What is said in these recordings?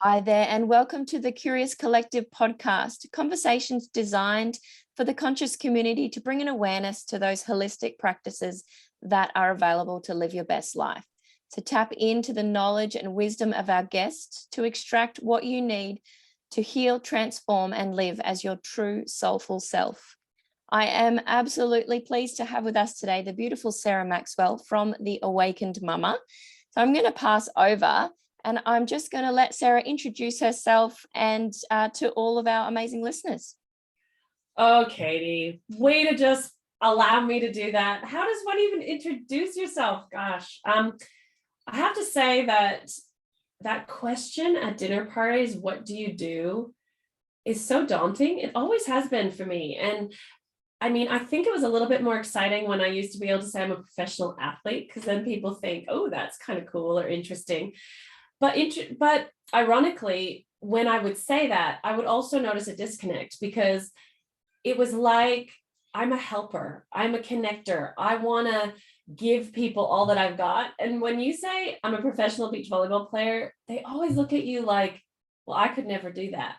Hi there, and welcome to the Curious Collective podcast, conversations designed for the conscious community to bring an awareness to those holistic practices that are available to live your best life. To tap into the knowledge and wisdom of our guests to extract what you need to heal, transform, and live as your true soulful self. I am absolutely pleased to have with us today the beautiful Sarah Maxwell from The Awakened Mama. So I'm going to pass over and I'm just going to let Sarah introduce herself and to all of our amazing listeners. Oh, Katie, way to just allow me to do that. How does one even introduce yourself? Gosh, I have to say that question at dinner parties, what do you do, is so daunting. It always has been for me. And I mean, I think it was a little bit more exciting when I used to be able to say I'm a professional athlete, because then people think, oh, that's kind of cool or interesting. But ironically, when I would say that, I would also notice a disconnect, because it was like, I'm a helper, I'm a connector, I want to give people all that I've got. And when you say I'm a professional beach volleyball player, they always look at you like, well, I could never do that.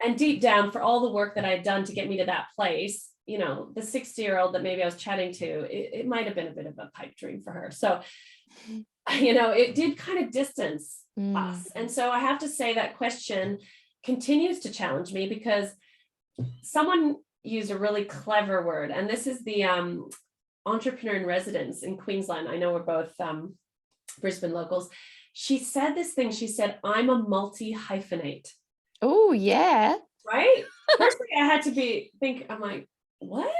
And deep down, for all the work that I'd done to get me to that place, the 60-year-old that maybe I was chatting to, it might have been a bit of a pipe dream for her. So it did kind of distance us. And so I have to say that question continues to challenge me, because someone used a really clever word, and this is the entrepreneur in residence in Queensland. I know we're both Brisbane locals. She said this thing. She said, I'm a multi-hyphenate. Oh, yeah. Right? Firstly, I had to I'm like, what?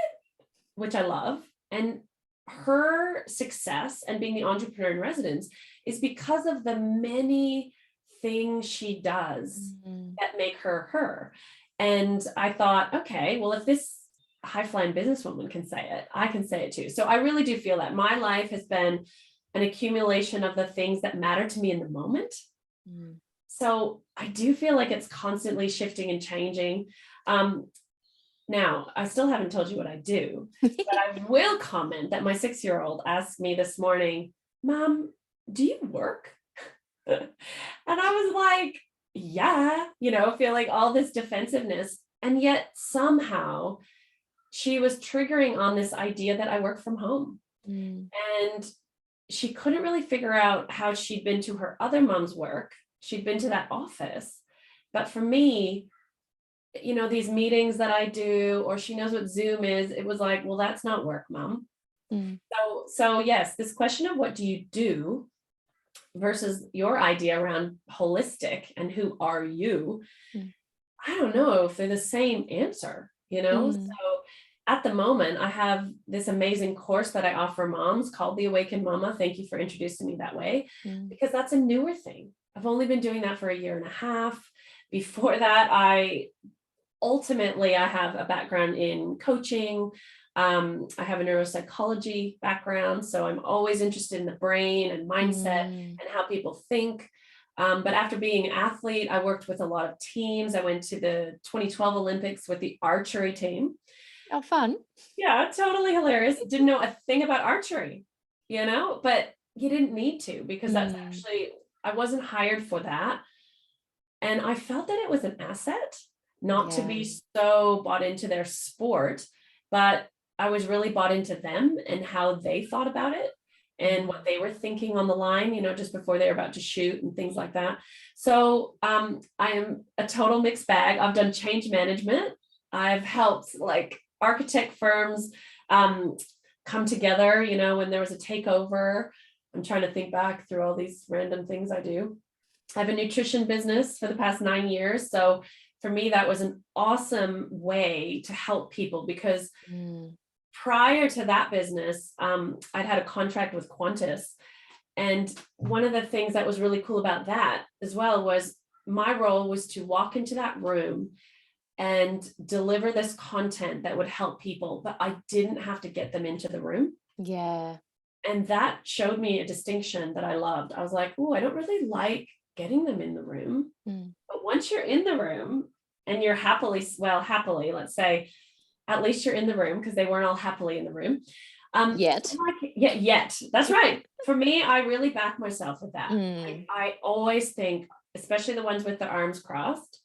Which I love. And her success and being the entrepreneur in residence is because of the many things she does that make her her. And I thought, okay, well, if this high-flying businesswoman can say it, I can say it too. So I really do feel that my life has been an accumulation of the things that matter to me in the moment. So I do feel like it's constantly shifting and changing. Now, I still haven't told you what I do, but I will comment that my 6-year-old asked me this morning, Mom, do you work? And I was like, yeah, feeling all this defensiveness. And yet somehow she was triggering on this idea that I work from home. And she couldn't really figure out how she'd been to her other mom's work. She'd been to that office. But for me, these meetings that I do, or she knows what Zoom is, it was like, well, that's not work, Mom. So yes, this question of what do you do versus your idea around holistic and who are you, I don't know if they're the same answer, So at the moment, I have this amazing course that I offer moms called The Awakened Mama. Thank you for introducing me that way, because that's a newer thing. I've only been doing that for a year and a half. Before that, I have a background in coaching. I have a neuropsychology background, so I'm always interested in the brain and mindset and how people think. But after being an athlete, I worked with a lot of teams. I went to the 2012 Olympics with the archery team. Oh, fun. Yeah, totally hilarious. Didn't know a thing about archery, but you didn't need to, because that's actually, I wasn't hired for that. And I felt that it was an asset, not to be so bought into their sport, but I was really bought into them and how they thought about it and what they were thinking on the line, just before they were about to shoot and things like that. So I am a total mixed bag. I've done change management. I've helped architect firms come together, when there was a takeover. I'm trying to think back through all these random things I do. I have a nutrition business for the past 9 years. So for me, that was an awesome way to help people, because prior to that business, I'd had a contract with Qantas. And one of the things that was really cool about that as well was my role was to walk into that room and deliver this content that would help people, but I didn't have to get them into the room. Yeah. And that showed me a distinction that I loved. I was like, oh, I don't really like getting them in the room. But once you're in the room and you're happily, let's say, at least you're in the room, because they weren't all happily in the room. Yet. Yet. That's right. For me, I really back myself with that. I always think especially the ones with the arms crossed,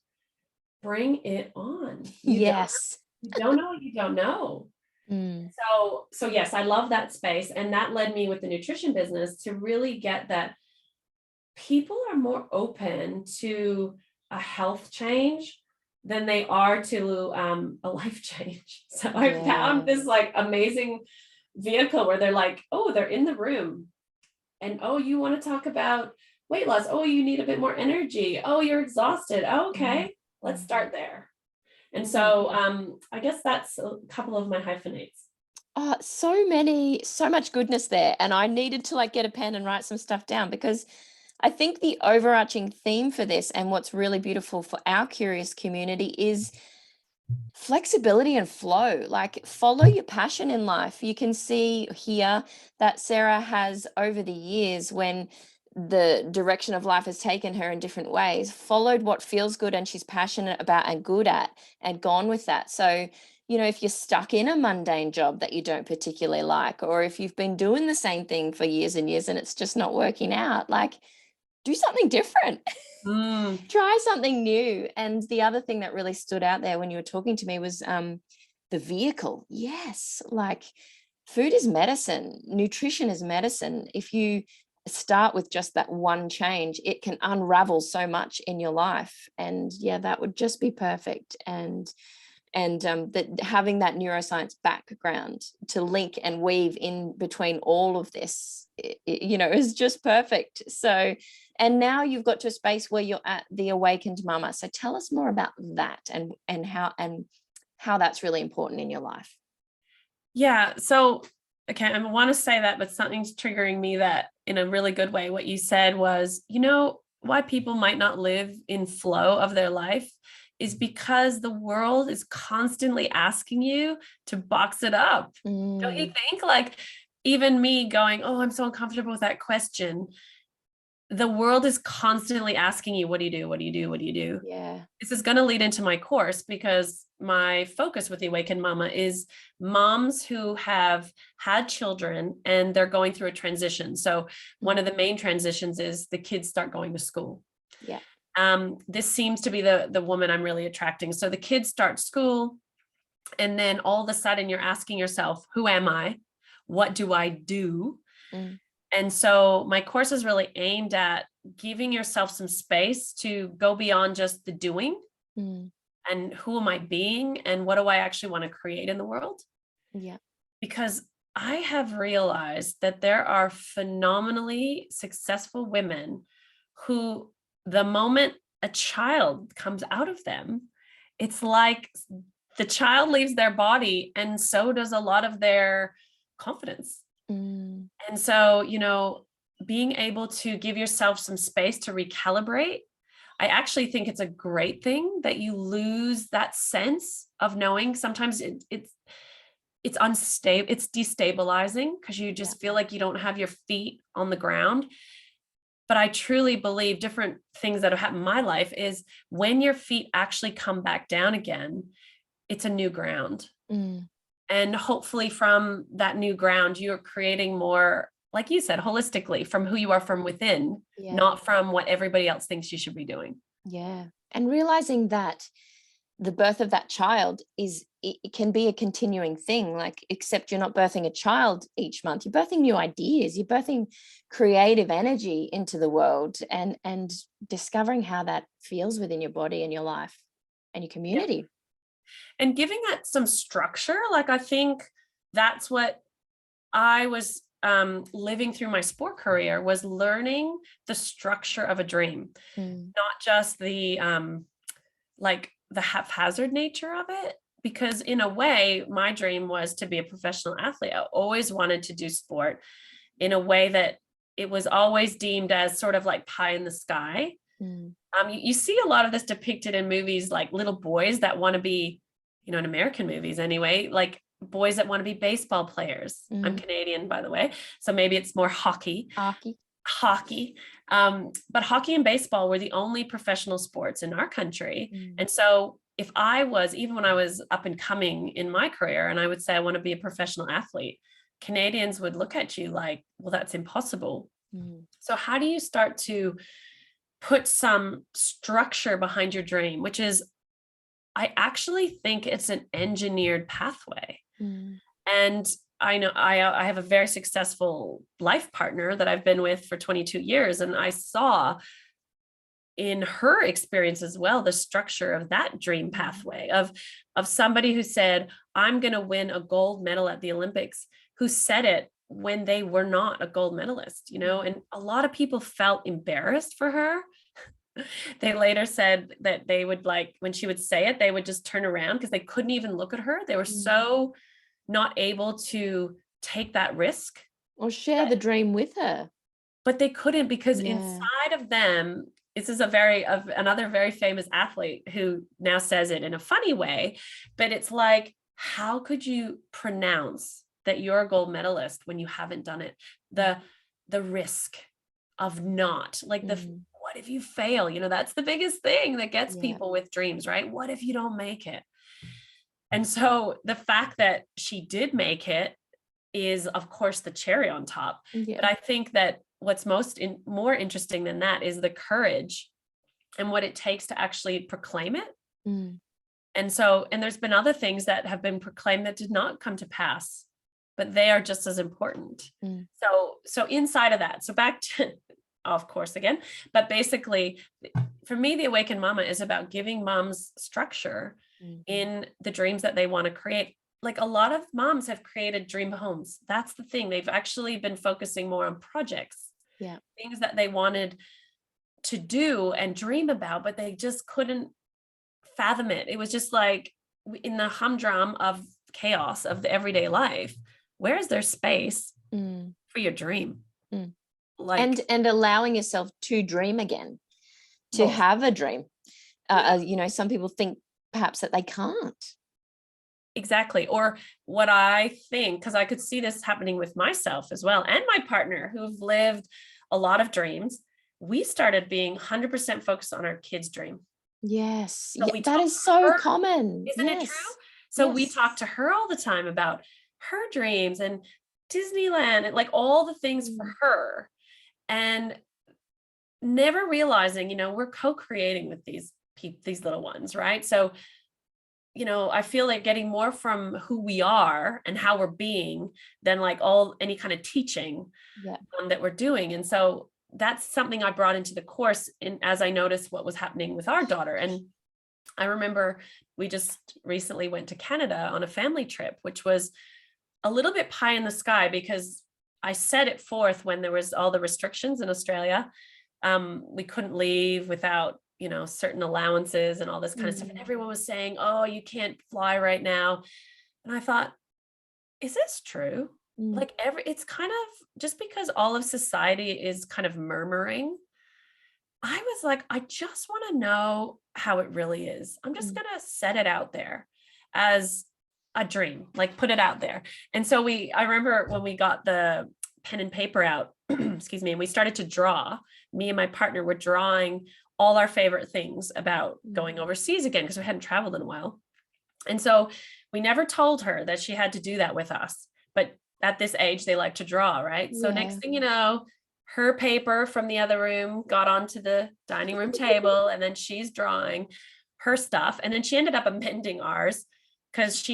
bring it on. Yes. You don't know what you don't know. So yes, I love that space. And that led me with the nutrition business to really get that people are more open to a health change than they are to a life change. So I found this like amazing vehicle where they're like, oh, they're in the room and, oh, you want to talk about weight loss? Oh, you need a bit more energy. Oh, you're exhausted. Oh, okay, let's start there. And so I guess that's a couple of my hyphenates. Oh, so much goodness there. And I needed to like get a pen and write some stuff down, because I think the overarching theme for this and what's really beautiful for our curious community is flexibility and flow. Like, follow your passion in life. You can see here that Sarah has, over the years, when the direction of life has taken her in different ways, followed what feels good and she's passionate about and good at, and gone with that. So, you know, if you're stuck in a mundane job that you don't particularly like, or if you've been doing the same thing for years and years and it's just not working out, like, do something different. Try something new. And the other thing that really stood out there when you were talking to me was the vehicle. Yes, like, food is medicine, nutrition is medicine. If you start with just that one change, it can unravel so much in your life. And yeah, that would just be perfect. And that having that neuroscience background to link and weave in between all of this, you know, is just perfect. So, and now you've got to a space where you're at the awakened mama. So tell us more about that and how that's really important in your life. Yeah. So, okay, I want to say that, but something's triggering me that in a really good way. What you said was, you know, why people might not live in flow of their life is because the world is constantly asking you to box it up. Don't you think? Like, even me going, oh, I'm so uncomfortable with that question. The world is constantly asking you, what do you do? What do you do? What do you do? Yeah. This is going to lead into my course, because my focus with the Awakened Mama is moms who have had children and they're going through a transition. So one of the main transitions is the kids start going to school. Yeah. This seems to be the woman I'm really attracting. So the kids start school, and then all of a sudden you're asking yourself, who am I? What do I do? And so my course is really aimed at giving yourself some space to go beyond just the doing and who am I being and what do I actually want to create in the world? Yeah. Because I have realized that there are phenomenally successful women who, the moment a child comes out of them, it's like the child leaves their body and so does a lot of their confidence. And so, you know, being able to give yourself some space to recalibrate, I actually think it's a great thing that you lose that sense of knowing. Sometimes it's unstable, it's destabilizing because you just feel like you don't have your feet on the ground. But I truly believe different things that have happened in my life is when your feet actually come back down again, it's a new ground. And hopefully from that new ground, you're creating more, like you said, holistically from who you are from within, not from what everybody else thinks you should be doing. Yeah. And realizing that the birth of that child it can be a continuing thing, like, except you're not birthing a child each month, you're birthing new ideas, you're birthing creative energy into the world, and discovering how that feels within your body and your life and your community. Yeah. And giving that some structure, like, I think that's what I was living through my sport career, was learning the structure of a dream, not just the like the haphazard nature of it. Because in a way, my dream was to be a professional athlete. I always wanted to do sport in a way that it was always deemed as sort of like pie in the sky. You see a lot of this depicted in movies, like little boys that want to be, you know, in American movies anyway, like boys that want to be baseball players. I'm Canadian, by the way, so maybe it's more hockey. But hockey and baseball were the only professional sports in our country. And so if I was, even when I was up and coming in my career, and I would say I want to be a professional athlete, Canadians would look at you like, well, that's impossible. So how do you start to put some structure behind your dream, which is, I actually think it's an engineered pathway. And I know I have a very successful life partner that I've been with for 22 years. And I saw in her experience as well, the structure of that dream pathway of somebody who said, I'm going to win a gold medal at the Olympics, who said it when they were not a gold medalist, you know, and a lot of people felt embarrassed for her. They later said that they would, like, when she would say it, they would just turn around because they couldn't even look at her. They were so not able to take that risk or share the dream with her. But they couldn't, because inside of them, this is another very famous athlete who now says it in a funny way, but it's like, how could you pronounce that you're a gold medalist when you haven't done it? The risk of not, like, what if you fail? You know, that's the biggest thing that gets people with dreams, right? What if you don't make it? And so the fact that she did make it is, of course, the cherry on top. But I think that what's more interesting than that is the courage and what it takes to actually proclaim it. And there's been other things that have been proclaimed that did not come to pass, but they are just as important. So inside of that, so back to, of course, again, but basically for me, the Awakened Mama is about giving moms structure in the dreams that they want to create. Like, a lot of moms have created dream homes. That's the thing. They've actually been focusing more on projects, things that they wanted to do and dream about, but they just couldn't fathom it. It was just like, in the humdrum of chaos of the everyday life, where is there space for your dream? Like, and allowing yourself to dream again, to have a dream. You know, some people think perhaps that they can't. Exactly. Or what I think, because I could see this happening with myself as well, and my partner, who've lived a lot of dreams, we started being 100% focused on our kids' dream. Yes. So that is so common. Isn't it true? So we talk to her all the time about her dreams and Disneyland and like all the things for her, and never realizing, you know, we're co-creating with these little ones, right? So, you know, I feel like getting more from who we are and how we're being than like any kind of teaching that we're doing. And so that's something I brought into the course as I noticed what was happening with our daughter. And I remember we just recently went to Canada on a family trip, which was a little bit pie in the sky, because I set it forth when there was all the restrictions in Australia. We couldn't leave without, you know, certain allowances and all this kind of stuff. And everyone was saying, oh, you can't fly right now. And I thought, is this true? Like it's kind of, just because all of society is kind of murmuring, I was like, I just want to know how it really is. I'm just going to set it out there as a dream, like put it out there. And so I remember when we got the pen and paper out, excuse me, and we started to draw, me and my partner were drawing all our favorite things about going overseas again, because we hadn't traveled in a while. And so we never told her that she had to do that with us. But at this age, they like to draw, right? So next thing you know, her paper from the other room got onto the dining room table, and then she's drawing her stuff. And then she ended up amending ours, because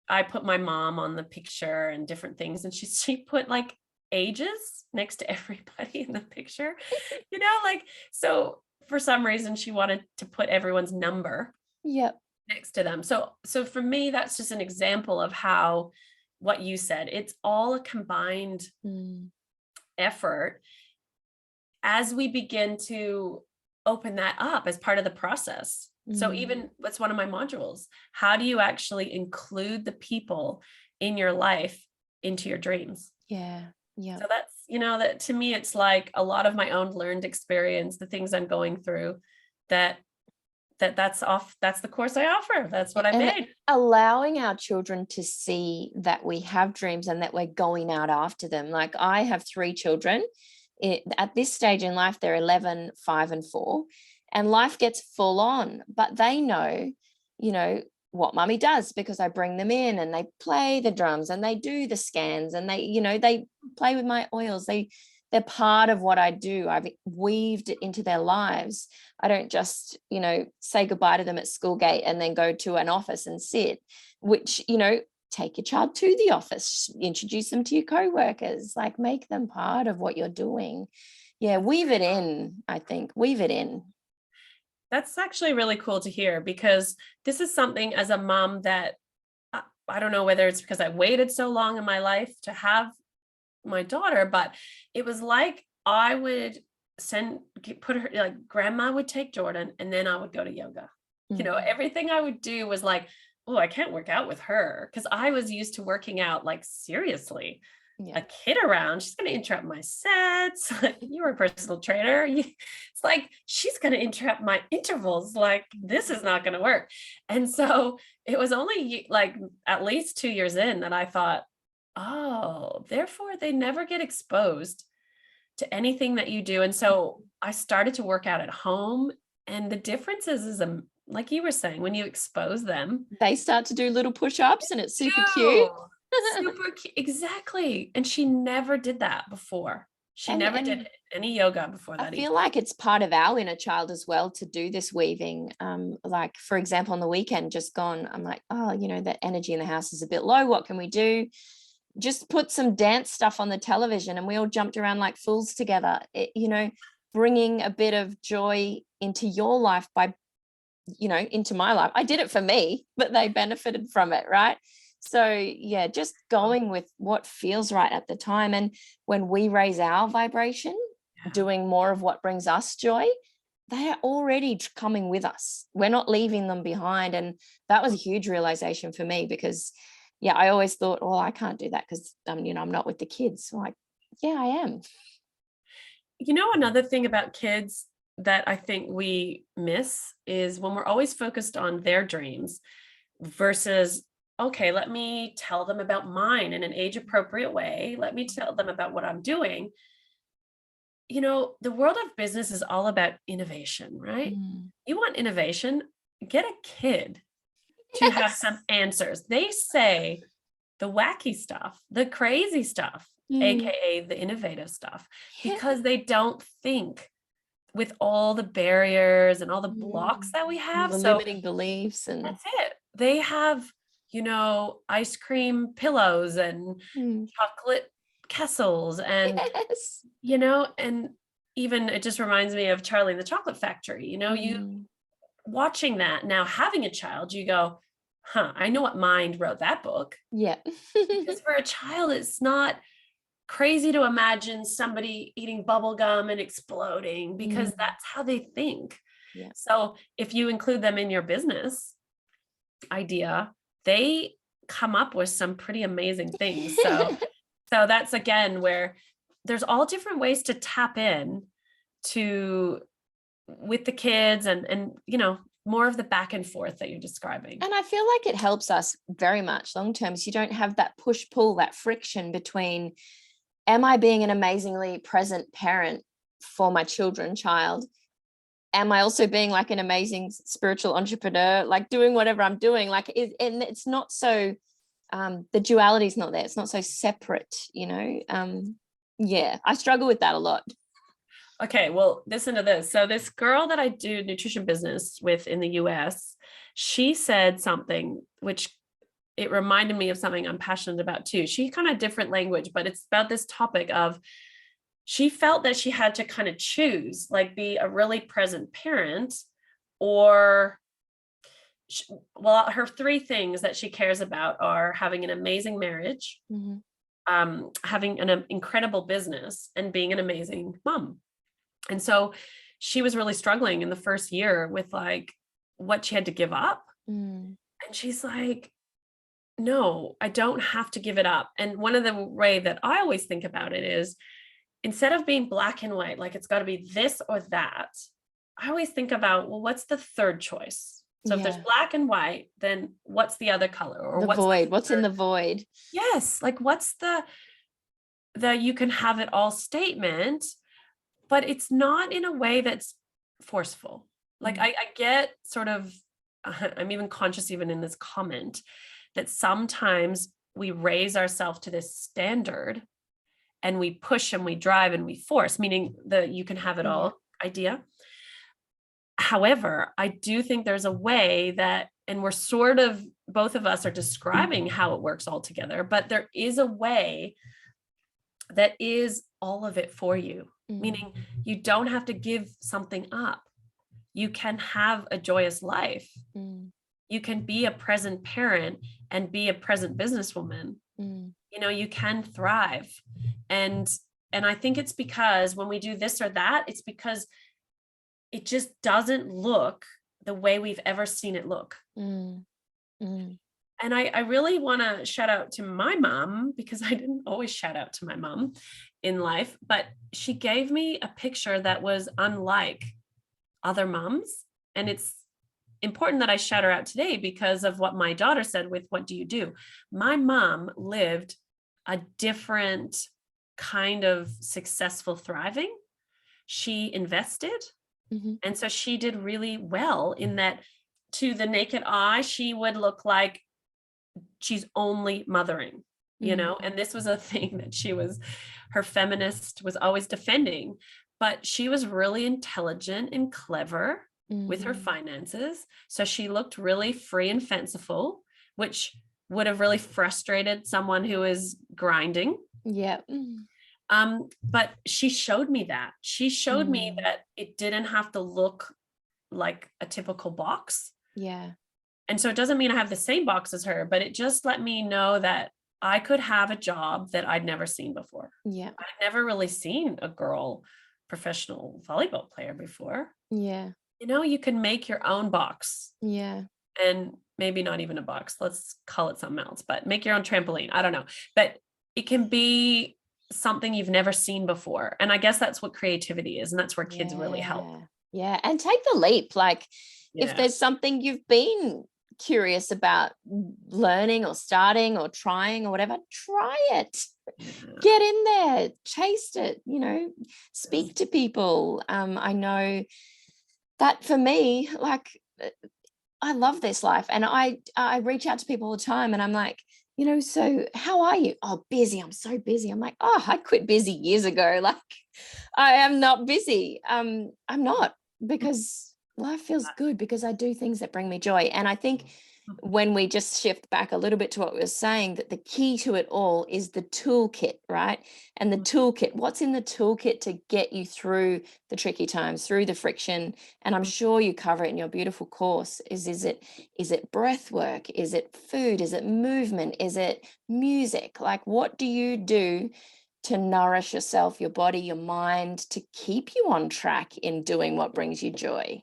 I put my mom on the picture and different things. And she put like ages next to everybody in the picture, you know, like, so for some reason she wanted to put everyone's number next to them. So for me, that's just an example of how, what you said, it's all a combined effort as we begin to open that up as part of the process. So even what's one of my modules, how do you actually include the people in your life into your dreams? So that's, you know, that to me, it's like a lot of my own learned experience, the things I'm going through, that's the course I offer. That's what I made. Allowing our children to see that we have dreams and that we're going out after them. Like, I have 3 children. At this stage in life, they're 11, 5, and 4, and life gets full on, but they know, you know, what mommy does, because I bring them in and they play the drums and they do the scans and they, you know, they play with my oils. They they're part of what I do. I've weaved it into their lives. I don't just, say goodbye to them at school gate and then go to an office and sit, which, take your child to the office, introduce them to your co-workers, like make them part of what you're doing. Yeah, weave it in, I think. Weave it in. That's actually really cool to hear, because this is something as a mom that I don't know whether it's because I waited so long in my life to have my daughter, but it was like I would put her, like grandma would take Jordan and then I would go to yoga. Everything I would do was like, oh, I can't work out with her, because I was used to working out like seriously. Yeah. A kid around, she's going to interrupt my sets. You were a personal trainer. It's like, she's going to interrupt my intervals. Like, this is not going to work. And so it was only like at least 2 years in that I thought, oh, therefore they never get exposed to anything that you do. And so I started to work out at home, and the difference is like you were saying, when you expose them, they start to do little push-ups and it's super cute. Super cute. Exactly. And she never did that before. She never did any yoga before that. I feel like it's part of our inner child as well to do this weaving. Like, for example, on the weekend just gone, I'm like, oh, that energy in the house is a bit low. What can we do? Just put some dance stuff on the television, and we all jumped around like fools together. Bringing a bit of joy into your life by, into my life. I did it for me, but they benefited from it, right? So yeah, just going with what feels right at the time. And when we raise our vibration, doing more of what brings us joy, they are already coming with us. We're not leaving them behind. And that was a huge realization for me, because I always thought, well, I can't do that because I'm not with the kids. Like, yeah, I am. Another thing about kids that I think we miss is when we're always focused on their dreams versus, okay, let me tell them about mine in an age appropriate way. Let me tell them about what I'm doing. The world of business is all about innovation, right? You want innovation, get a kid to have some answers. They say the wacky stuff, the crazy stuff, AKA the innovative stuff, because they don't think with all the barriers and all the blocks that we have. The limiting beliefs. And that's it. They have, ice cream pillows and chocolate castles and, and even it just reminds me of Charlie and the Chocolate Factory. You watching that now, having a child, you go, I know what mind wrote that book. Yeah. Because for a child, it's not crazy to imagine somebody eating bubble gum and exploding, because that's how they think. Yeah. So if you include them in your business idea, they come up with some pretty amazing things. So that's again where there's all different ways to tap in to with the kids and more of the back and forth that you're describing. And I feel like it helps us very much long term. So you don't have that push pull, that friction between, am I being an amazingly present parent for my child? Am I also being like an amazing spiritual entrepreneur, like doing whatever I'm doing? Like, and it's not so, the duality is not there. It's not so separate, I struggle with that a lot. Okay, well, listen to this. So this girl that I do nutrition business with in the US, she said something which it reminded me of something I'm passionate about too. She kind of different language, but it's about this topic of, she felt that she had to kind of choose, like be a really present parent or, her 3 things that she cares about are having an amazing marriage, having an incredible business, and being an amazing mom. And so she was really struggling in the first year with like what she had to give up. And she's like, no, I don't have to give it up. And one of the way that I always think about it is, instead of being black and white, like it's got to be this or that, I always think about, well, what's the third choice? So if there's black and white, then what's the other color? Or the void? What's in the void? Yes. Like what's the you can have it all statement, but it's not in a way that's forceful. Like I get sort of, I'm even conscious even in this comment that sometimes we raise ourselves to this standard and we push and we drive and we force, meaning the you can have it all idea. However, I do think there's a way that, and we're sort of, both of us are describing how it works all together, but there is a way that is all of it for you, meaning you don't have to give something up. You can have a joyous life. You can be a present parent and be a present businesswoman. You know, you can thrive. And I think it's because when we do this or that, it's because it just doesn't look the way we've ever seen it look. And I really want to shout out to my mom, because I didn't always shout out to my mom in life, but she gave me a picture that was unlike other moms. And it's important that I shout her out today because of what my daughter said with what do you do? My mom lived a different kind of successful thriving. She invested. And so she did really well in that. To the naked eye, she would look like she's only mothering, you know, and this was a thing that her feminist was always defending, but she was really intelligent and clever with her finances. So she looked really free and fanciful, which would have really frustrated someone who is grinding. But she showed me that. She showed me that it didn't have to look like a typical box. And so it doesn't mean I have the same box as her, but it just let me know that I could have a job that I'd never seen before. I'd never really seen a girl professional volleyball player before. You know, you can make your own box. And maybe not even a box. Let's call it something else, but make your own trampoline. I don't know. But it can be something you've never seen before. And I guess that's what creativity is. And that's where kids really help. And take the leap. Like if there's something you've been curious about learning or starting or trying or whatever, try it. Get in there, taste it, you know, speak to people. I know that for me, like, I love this life, and I reach out to people all the time, and I'm like, you know, so how are you? Oh, busy. I'm so busy. I'm like, oh, I quit busy years ago. Like, I am not busy. I'm not, because life feels good because I do things that bring me joy. And I think when we just shift back a little bit to what we were saying, that the key to it all is the toolkit, right? And the toolkit, what's in the toolkit to get you through the tricky times, through the friction. And I'm sure you cover it in your beautiful course. Is it breath work? Is it food? Is it movement? Is it music? Like, what do you do to nourish yourself, your body, your mind, to keep you on track in doing what brings you joy?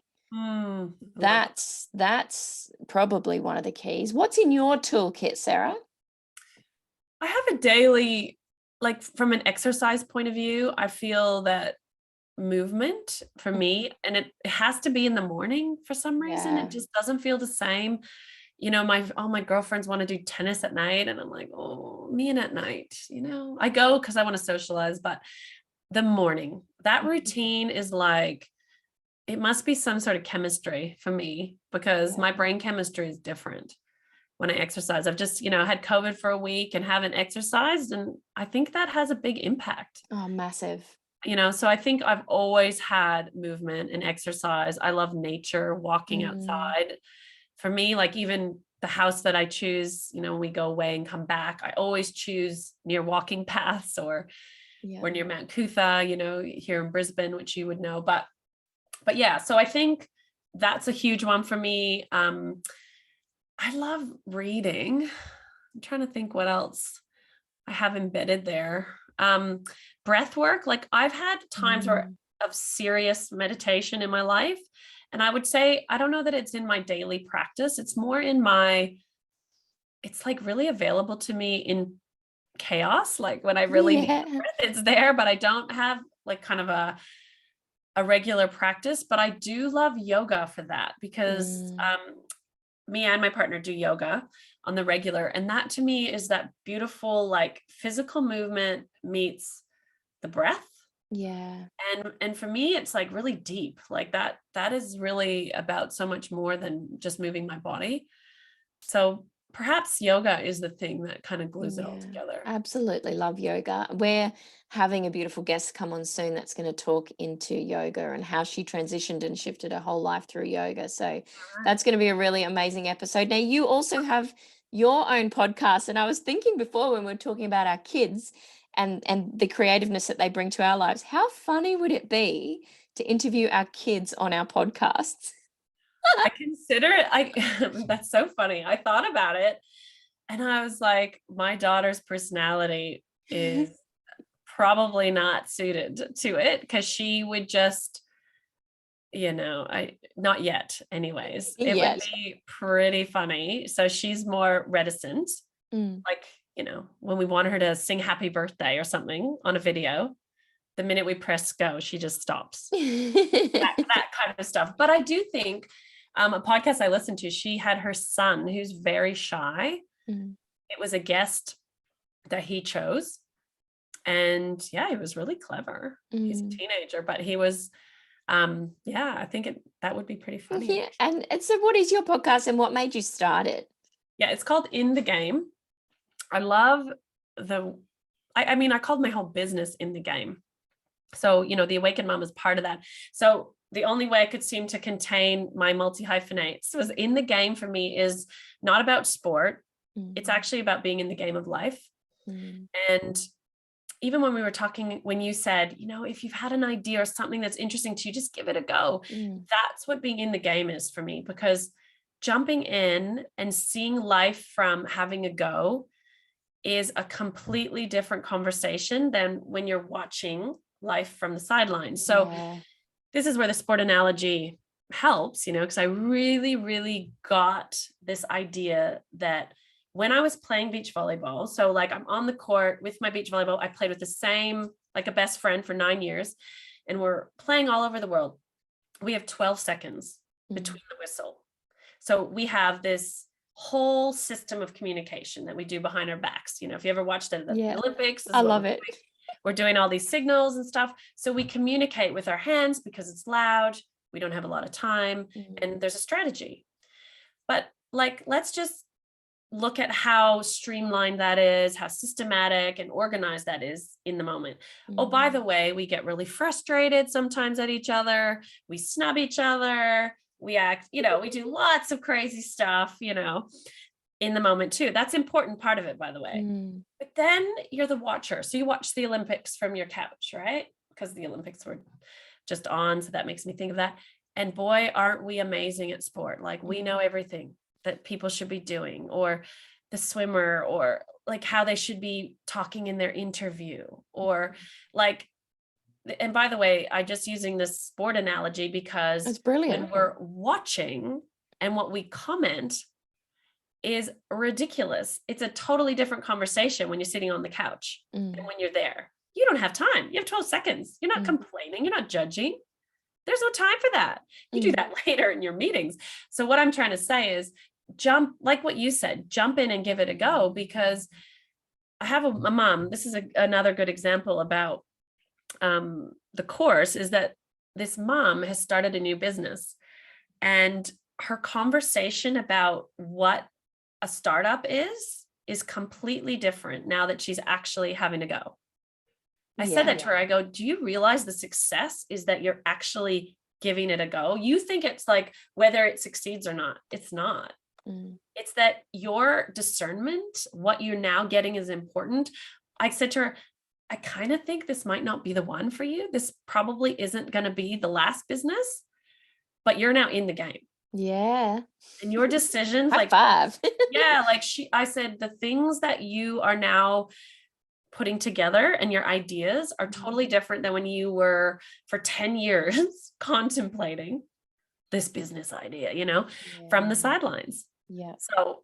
That's probably one of the keys. What's in your toolkit, Sarah? I have a daily, like from an exercise point of view, I feel that movement for me, and it has to be in the morning for some reason. It just doesn't feel the same. You know, all my girlfriends want to do tennis at night, and I'm like, oh, me and at night, you know, I go because I want to socialize, but the morning, that routine is like, it must be some sort of chemistry for me, because my brain chemistry is different when I exercise. I've just, you know, had COVID for a week and haven't exercised. And I think that has a big impact. Oh, massive. You know, so I think I've always had movement and exercise. I love nature, walking outside. For me, like even the house that I choose, you know, when we go away and come back, I always choose near walking paths or near Mount Cootha, you know, here in Brisbane, which you would know. But yeah, so I think that's a huge one for me. I love reading. I'm trying to think what else I have embedded there. Breath work. Like I've had times of serious meditation in my life. And I would say, I don't know that it's in my daily practice. It's more it's like really available to me in chaos. Like when I really need the breath, it's there, but I don't have like kind of a regular practice. But I do love yoga for that, because me and my partner do yoga on the regular. And that to me is that beautiful, like physical movement meets the breath. And for me, it's like really deep, like that is really about so much more than just moving my body. So perhaps yoga is the thing that kind of glues it all together. Absolutely love yoga. We're having a beautiful guest come on soon that's going to talk into yoga and how she transitioned and shifted her whole life through yoga. So that's going to be a really amazing episode. Now, you also have your own podcast, and I was thinking before when we were talking about our kids and the creativeness that they bring to our lives, how funny would it be to interview our kids on our podcasts? I consider it, that's so funny. I thought about it and I was like, my daughter's personality is probably not suited to it, because she would just, not yet anyways. It would be pretty funny. So she's more reticent. Like, when we want her to sing happy birthday or something on a video, the minute we press go, she just stops. that kind of stuff. But I do think a podcast I listened to, she had her son who's very shy. It was a guest that he chose. And yeah, he was really clever. He's a teenager, but he was, I think that would be pretty funny. Yeah. And so what is your podcast and what made you start it? Yeah, it's called In the Game. I love I called my whole business In the Game. So, the Awakened Mom is part of that. So the only way I could seem to contain my multi-hyphenates was In the Game for me is not about sport. It's actually about being in the game of life. And even when we were talking, when you said, if you've had an idea or something that's interesting to you, just give it a go. That's what being in the game is for me, because jumping in and seeing life from having a go is a completely different conversation than when you're watching life from the sidelines. So this is where the sport analogy helps, because I really, really got this idea that when I was playing beach volleyball, so like I'm on the court with my beach volleyball, I played with the same, like a best friend for 9 years, and we're playing all over the world. We have 12 seconds between the whistle. So we have this whole system of communication that we do behind our backs. If you ever watched the Olympics, I love it. We're doing all these signals and stuff. So we communicate with our hands because it's loud. We don't have a lot of time, and there's a strategy. But let's just look at how streamlined that is, how systematic and organized that is in the moment. Oh, by the way, we get really frustrated sometimes at each other. We snub each other. We act, we do lots of crazy stuff, in the moment too. That's an important part of it, by the way. But then you're the watcher. So you watch the Olympics from your couch, right? Because the Olympics were just on. So that makes me think of that. And boy, aren't we amazing at sport. Like we know everything that people should be doing, or the swimmer, or like how they should be talking in their interview, or and by the way, I just using this sport analogy because it's brilliant. When we're watching and what we comment is ridiculous. It's a totally different conversation when you're sitting on the couch and when you're there. You don't have time. You have 12 seconds. You're not complaining. You're not judging. There's no time for that. You do that later in your meetings. So what I'm trying to say is jump, like what you said, jump in and give it a go, because I have a mom. This is another good example about the course, is that this mom has started a new business, and her conversation about what a startup is completely different now that she's actually having to go. I said that to her. I go, do you realize the success is that you're actually giving it a go? You think it's like whether it succeeds or not. It's not. It's that your discernment, what you're now getting is important. I said to her, I kind of think this might not be the one for you. This probably isn't going to be the last business, but you're now in the game. Yeah. And your decisions, High five. I said, the things that you are now putting together and your ideas are totally different than when you were for 10 years contemplating this business idea, from the sidelines. Yeah. So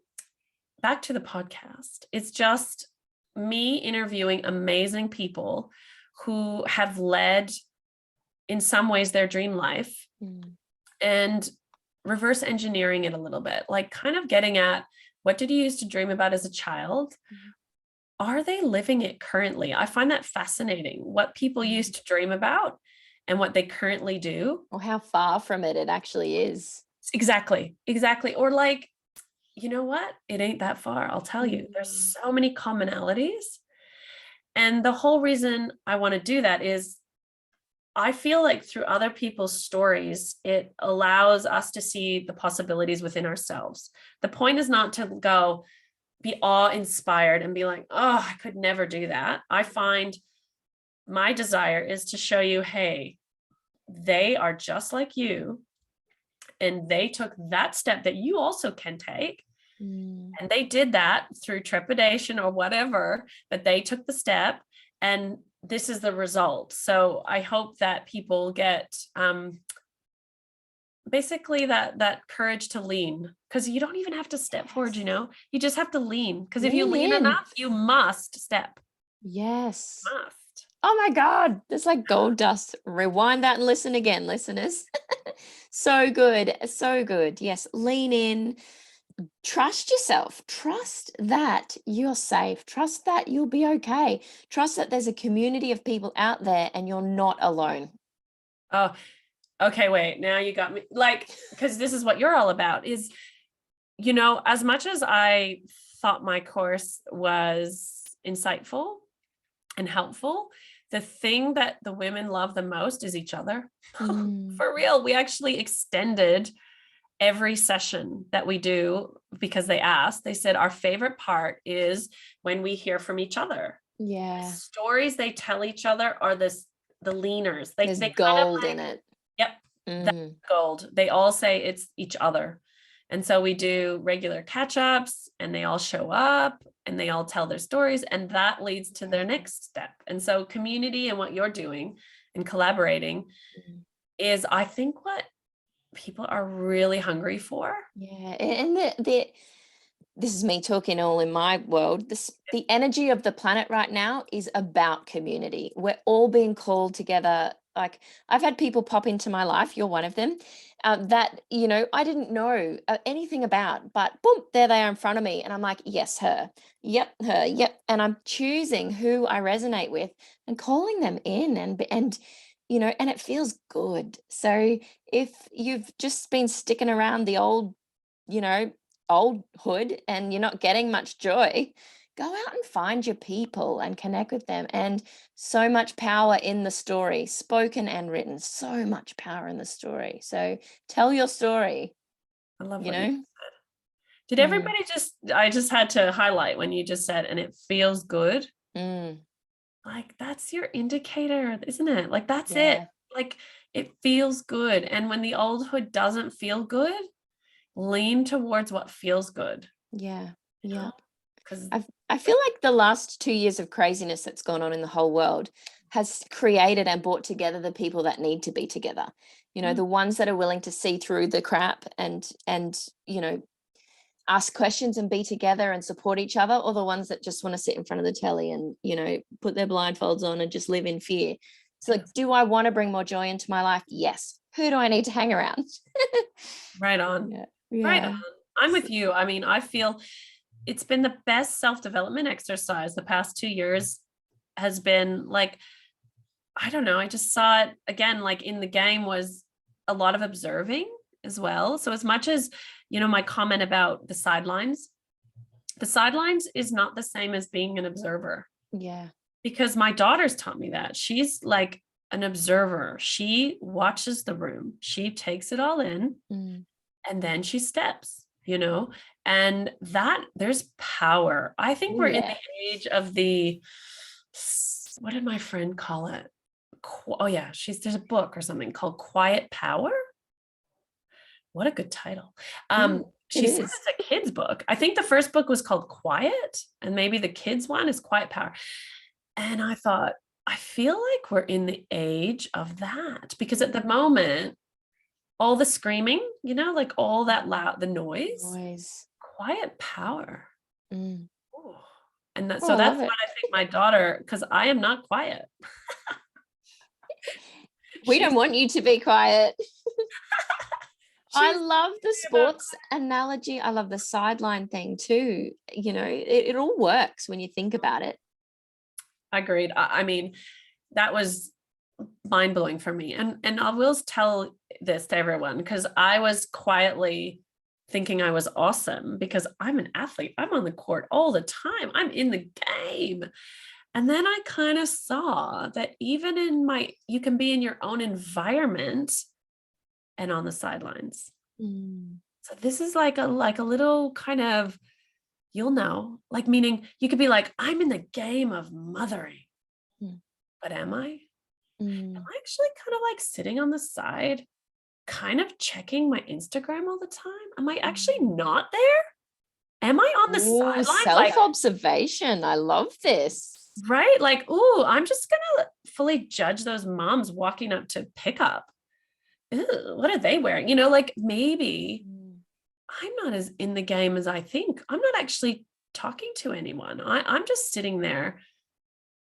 back to the podcast. It's just me interviewing amazing people who have led in some ways their dream life and reverse engineering it a little bit, like kind of getting at, what did you used to dream about as a child? Are they living it currently? I find that fascinating, what people used to dream about and what they currently do. Or how far from it actually is. Exactly. Or you know what? It ain't that far. I'll tell you, there's so many commonalities. And the whole reason I want to do that is I feel like through other people's stories, it allows us to see the possibilities within ourselves. The point is not to go be awe-inspired and be like, oh, I could never do that. I find my desire is to show you, hey, they are just like you. And they took that step that you also can take. And they did that through trepidation or whatever, but they took the step, and this is the result. So I hope that people get basically that courage to lean, because you don't even have to step forward, you just have to lean, because if you lean enough, you must step. Yes. Must. Oh my God, it's like gold dust. Rewind that and listen again, listeners. So good. So good. Yes. Lean in. Trust yourself. Trust that you're safe. Trust that you'll be okay. Trust that there's a community of people out there and you're not alone. Oh, okay. Wait, now you got me. Like, because this is what you're all about is, as much as I thought my course was insightful and helpful, the thing that the women love the most is each other. For real. We actually extended every session that we do because they said our favorite part is when we hear from each other. Yeah. The stories they tell each other are the leaners. There's gold in it. Yep. That's gold. They all say it's each other. And so we do regular catch-ups, and they all show up and they all tell their stories, and that leads to their next step. And so community and what you're doing and collaborating is, I think, what people are really hungry for. Yeah. And this is me talking all in my world. The energy of the planet right now is about community. We're all being called together. Like, I've had people pop into my life, you're one of them, that, I didn't know anything about, but boom, there they are in front of me. And I'm like, yes, her. Yep, her. Yep. And I'm choosing who I resonate with and calling them in, and and it feels good. So if you've just been sticking around the old hood and you're not getting much joy, go out and find your people and connect with them. And so much power in the story, spoken and written, so much power in the story. So tell your story. I love what you said. Did everybody I just had to highlight when you just said, and it feels good. Like, that's your indicator, isn't it? Like, that's it. Like, it feels good. And when the old hood doesn't feel good, lean towards what feels good. Yeah. Because I feel like the last 2 years of craziness that's gone on in the whole world has created and brought together the people that need to be together. The ones that are willing to see through the crap and ask questions and be together and support each other, or the ones that just want to sit in front of the telly and, put their blindfolds on and just live in fear. So, like, do I want to bring more joy into my life? Yes. Who do I need to hang around? Right on. Yeah. Right on. I'm with you. I mean, I feel it's been the best self-development exercise the past 2 years. Has been like, I don't know, I just saw it again, like in the game was a lot of observing as well. So as much as, my comment about the sidelines is not the same as being an observer. Yeah. Because my daughter's taught me that. She's like an observer. She watches the room. She takes it all in, and then she steps, and that there's power. I think we're in the age of what did my friend call it? Oh yeah, there's a book or something called Quiet Power. What a good title. She said it's a kid's book. I think the first book was called Quiet, and maybe the kids one is Quiet Power. And I thought, I feel like we're in the age of that, because at the moment, all the screaming, like all that loud, the noise. Quiet power. And that's what I think my daughter, because I am not quiet. We don't want you to be quiet. I love the sports analogy. I love the sideline thing too. It all works when you think about it. Agreed. I mean, that was mind-blowing for me. And I will tell this to everyone, because I was quietly thinking I was awesome because I'm an athlete. I'm on the court all the time. I'm in the game. And then I kind of saw that even you can be in your own environment and on the sidelines. So this is like a little kind of, you'll know, like, meaning you could be like, I'm in the game of mothering, but am I? Am I actually kind of like sitting on the side, kind of checking my Instagram all the time? Am I actually not there? Am I on the sidelines? Self-observation. I love this. Right? Like, ooh, I'm just gonna fully judge those moms walking up to pickup. Ew, what are they wearing? You know, like maybe I'm not as in the game as I think. I'm not actually talking to anyone. I'm just sitting there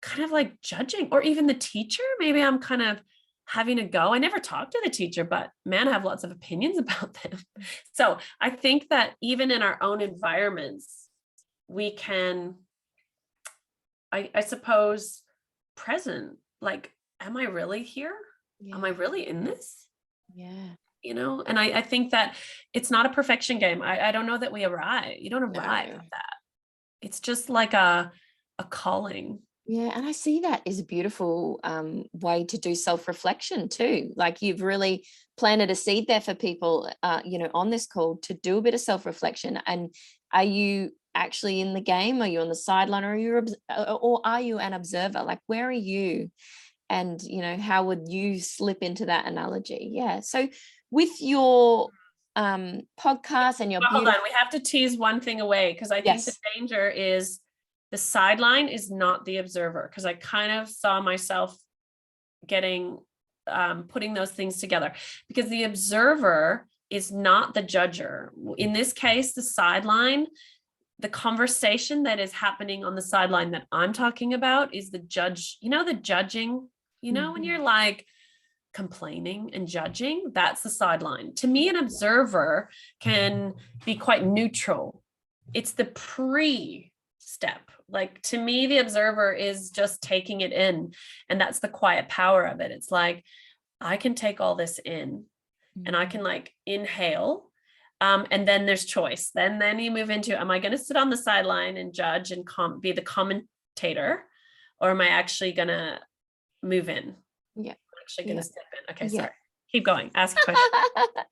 kind of like judging, or even the teacher. Maybe I'm kind of having a go. I never talked to the teacher, but man, I have lots of opinions about them. So I think that even in our own environments, we can, I suppose, present, like, am I really here? Yeah. Am I really in this? Yeah. You know, and I think that it's not a perfection game. I don't know that we arrive. You don't arrive at that. It's just like a calling. Yeah, and I see that is a beautiful way to do self-reflection too. Like you've really planted a seed there for people, on this call to do a bit of self-reflection. And are you actually in the game? Are you on the sideline, or are you an observer? Like, where are you? And how would you slip into that analogy? Yeah. So with your podcast and your hold on, we have to tease one thing away, because I think the danger is the sideline is not the observer, because I kind of saw myself getting putting those things together, because the observer is not the judger. In this case, the sideline, the conversation that is happening on the sideline that I'm talking about is the judge, the judging, when you're like complaining and judging, that's the sideline. To me, an observer can be quite neutral. It's the pre-step. Like, to me, the observer is just taking it in, and that's the quiet power of it. It's like, I can take all this in, and I can like inhale. And then there's choice. Then you move into, am I going to sit on the sideline and judge and be the commentator, or am I actually going to move in? Yeah. I'm actually going to step in. Okay, Yeah. sorry. Keep going. Ask a question.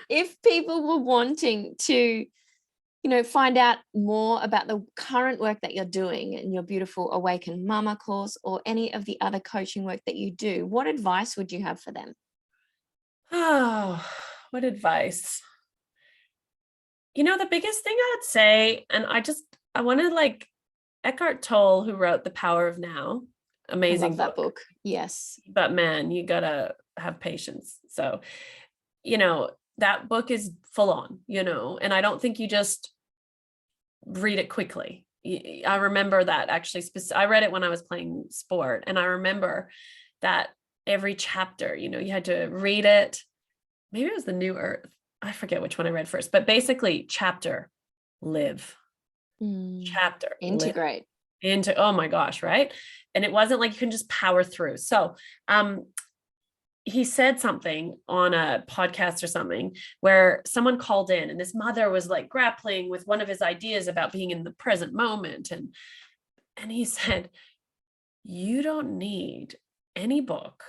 If people were wanting to, find out more about the current work that you're doing in your beautiful Awaken Mama course, or any of the other coaching work that you do, what advice would you have for them? Oh, what advice? The biggest thing I'd say, and I want to, like, Eckhart Tolle, who wrote The Power of Now, amazing that book. Yes. But man, you gotta have patience. So, that book is full on, and I don't think you just read it quickly. I remember that actually, I read it when I was playing sport, and I remember that every chapter, you had to read it. Maybe it was The New Earth. I forget which one I read first, but basically chapter, live, chapter, integrate into, oh my gosh. Right. And it wasn't like you can just power through. So, he said something on a podcast or something where someone called in, and this mother was like grappling with one of his ideas about being in the present moment. And he said, you don't need any book.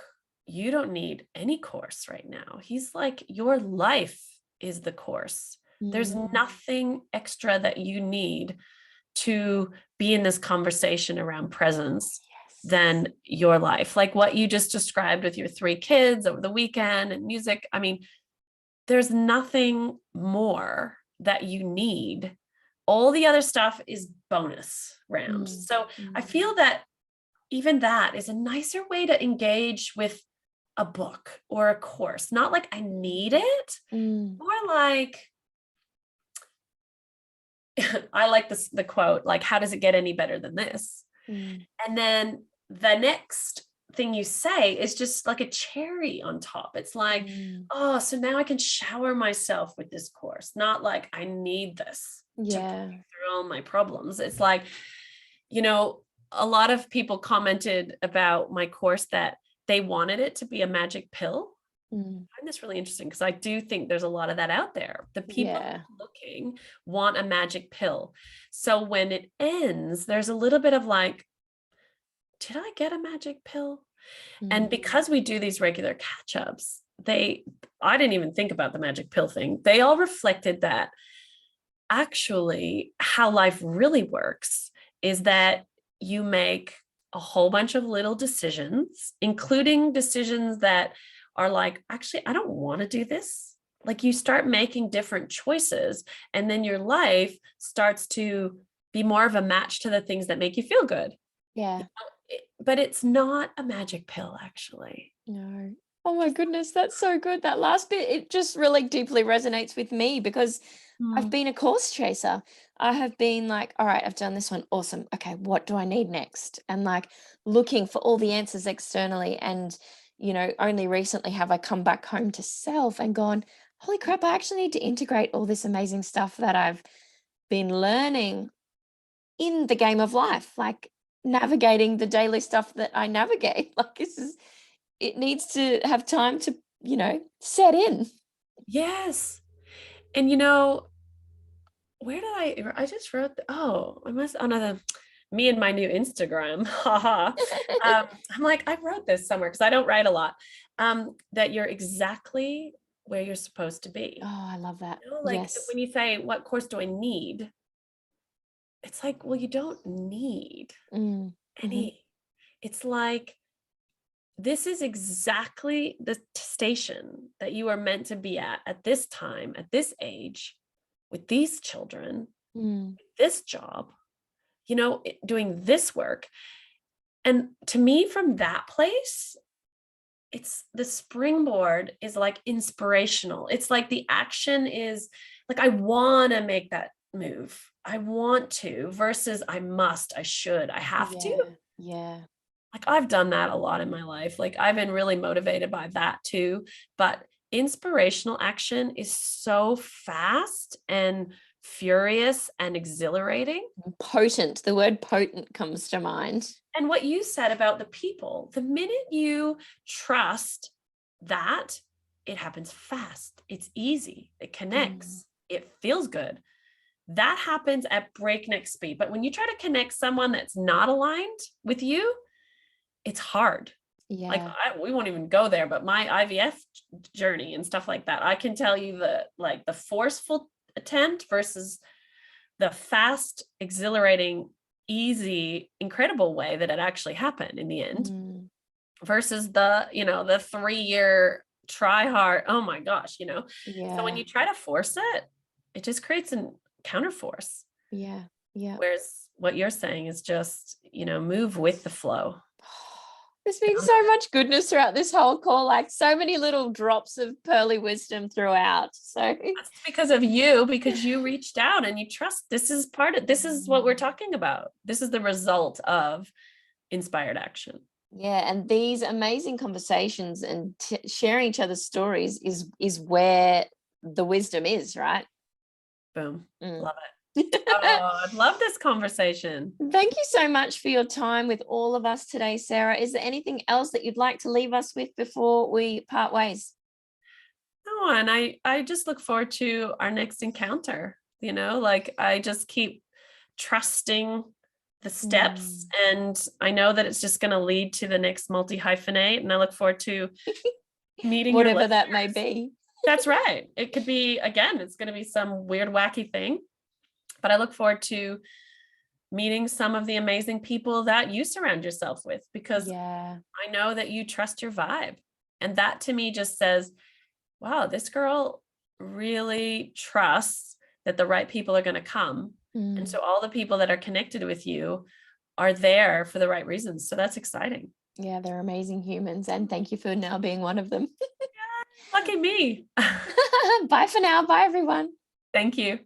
You don't need any course right now. He's like, your life is the course. There's nothing extra that you need to be in this conversation around presence than your life. Like what you just described with your 3 kids over the weekend and music. I mean, there's nothing more that you need. All the other stuff is bonus rounds. So I feel that even that is a nicer way to engage with a book or a course. Not like I need it, more like, I like this, the quote, like, how does it get any better than this? And then the next thing you say is just like a cherry on top. It's like, oh, so now I can shower myself with this course. Not like I need this to put me through all my problems. It's like, a lot of people commented about my course that they wanted it to be a magic pill. find this really interesting because I do think there's a lot of that out there. The people looking want a magic pill. So when it ends, there's a little bit of like, did I get a magic pill? And because we do these regular catch-ups, I didn't even think about the magic pill thing. They all reflected that actually how life really works is that you make a whole bunch of little decisions, including decisions that are like, actually, I don't want to do this. Like you start making different choices, and then your life starts to be more of a match to the things that make you feel good. Yeah. But it's not a magic pill, actually. No. Oh my goodness, that's so good. That last bit, it just really deeply resonates with me because I've been a course chaser. I have been like, all right, I've done this one. Awesome. Okay, what do I need next? And like looking for all the answers externally. And, only recently have I come back home to self and gone, holy crap, I actually need to integrate all this amazing stuff that I've been learning in the game of life, like navigating the daily stuff that I navigate. Like it needs to have time to, set in. Yes. And where did I just wrote, me and my new Instagram, haha. I'm like, I wrote this somewhere because I don't write a lot, that you're exactly where you're supposed to be. Oh, I love that. Like yes. when you say, what course do I need? It's like, well, you don't need any. It's like, this is exactly the station that you are meant to be at this time, at this age, with these children, this job, doing this work. And to me, from that place, it's the springboard is like inspirational. It's like the action is like, I want to make that move. I want to versus I must, I should, I have to. Yeah. Like I've done that a lot in my life. Like I've been really motivated by that too. But inspirational action is so fast and furious and exhilarating. Potent. The word potent comes to mind. And what you said about the people, the minute you trust that, it happens fast. It's easy. It connects. It feels good. That happens at breakneck speed. But when you try to connect someone that's not aligned with you, it's hard. Yeah. Like we won't even go there, but my IVF journey and stuff like that, I can tell you the forceful attempt versus the fast, exhilarating, easy, incredible way that it actually happened in the end versus the 3-year try hard. Oh my gosh, So when you try to force it, it just creates a counterforce. Yeah. Whereas what you're saying is just, move with the flow. There's been so much goodness throughout this whole call, like so many little drops of pearly wisdom throughout. So that's because of you, because you reached out and you trust. This is what we're talking about. This is the result of inspired action. Yeah, and these amazing conversations and sharing each other's stories is where the wisdom is, right? Boom. Love it. Oh, I'd love this conversation. Thank you so much for your time with all of us today, Sarah. Is there anything else that you'd like to leave us with before we part ways? No, and I just look forward to our next encounter. Like I just keep trusting the steps, and I know that it's just going to lead to the next multi-hyphenate, and I look forward to meeting whatever that may be. That's right. It could be, again, it's going to be some weird, wacky thing. But I look forward to meeting some of the amazing people that you surround yourself with, because I know that you trust your vibe. And that to me just says, wow, this girl really trusts that the right people are going to come. And so all the people that are connected with you are there for the right reasons. So that's exciting. Yeah, they're amazing humans. And thank you for now being one of them. Lucky me. Bye for now. Bye, everyone. Thank you.